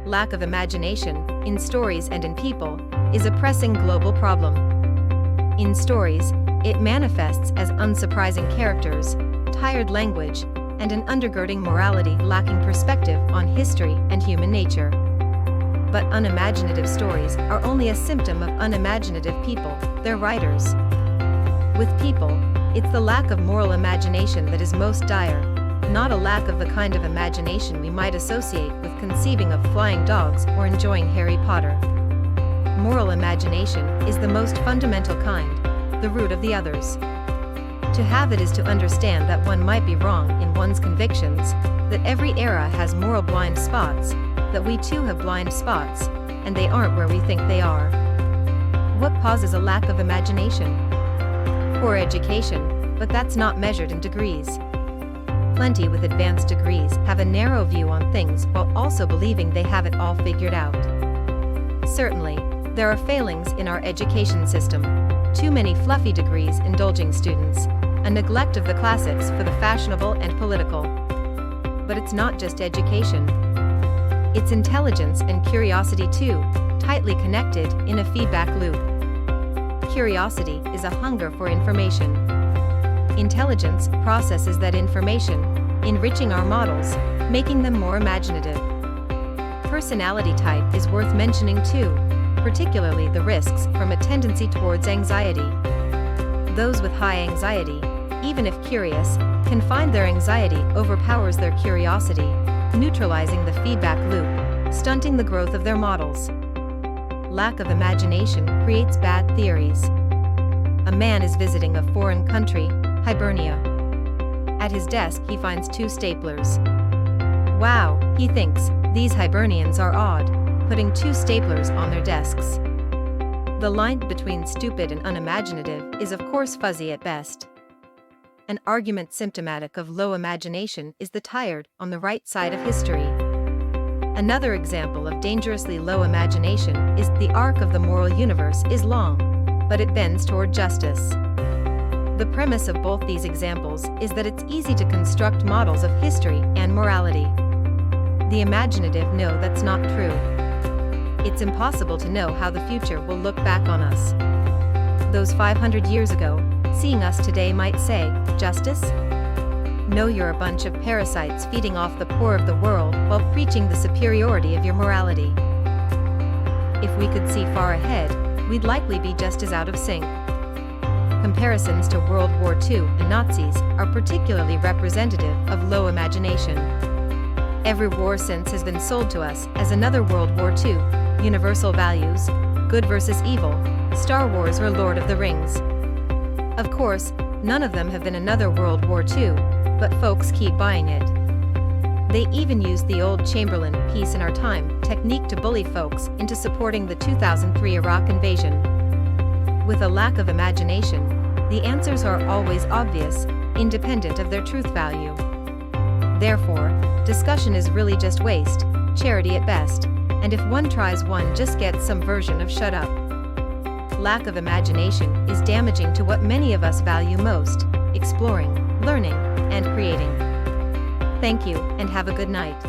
lack of imagination, in stories and in people, is a pressing global problem. In stories, it manifests as unsurprising characters, tired language, and an undergirding morality lacking perspective on history and human nature. But unimaginative stories are only a symptom of unimaginative people, their writers. With people, it's the lack of moral imagination that is most dire, not a lack of the kind of imagination we might associate with conceiving of flying dogs or enjoying Harry Potter. Moral imagination is the most fundamental kind, the root of the others. To have it is to understand that one might be wrong in one's convictions, that every era has moral blind spots, that we too have blind spots, and they aren't where we think they are. What causes a lack of imagination? Poor education, but that's not measured in degrees. Plenty with advanced degrees have a narrow view on things while also believing they have it all figured out. Certainly, there are failings in our education system, too many fluffy degrees indulging students, a neglect of the classics for the fashionable and political. But it's not just education. It's intelligence and curiosity too, tightly connected in a feedback loop. Curiosity is a hunger for information. Intelligence processes that information, enriching our models, making them more imaginative. Personality type is worth mentioning too, particularly the risks from a tendency towards anxiety. Those with high anxiety, even if curious, can find their anxiety overpowers their curiosity, neutralizing the feedback loop, stunting the growth of their models. Lack of imagination creates bad theories. A man is visiting a foreign country, Hibernia. At his desk he finds 2 staplers. Wow, he thinks, these Hibernians are odd, putting 2 staplers on their desks. The line between stupid and unimaginative is of course fuzzy at best. An argument symptomatic of low imagination is the tired on the right side of history. Another example of dangerously low imagination is the arc of the moral universe is long, but it bends toward justice. The premise of both these examples is that it's easy to construct models of history and morality. The imaginative know that's not true. It's impossible to know how the future will look back on us. Those 500 years ago, seeing us today might say, justice? No, you're a bunch of parasites feeding off the poor of the world while preaching the superiority of your morality. If we could see far ahead, we'd likely be just as out of sync. Comparisons to World War II and Nazis are particularly representative of low imagination. Every war since has been sold to us as another World War II, universal values, good versus evil, Star Wars or Lord of the Rings. Of course, none of them have been another World War II, but folks keep buying it. They even used the old Chamberlain, peace in our time, technique to bully folks into supporting the 2003 Iraq invasion. With a lack of imagination, the answers are always obvious, independent of their truth value. Therefore, discussion is really just waste, charity at best, and if one tries one just gets some version of shut up. Lack of imagination is damaging to what many of us value most, exploring, learning, and creating. Thank you, and have a good night.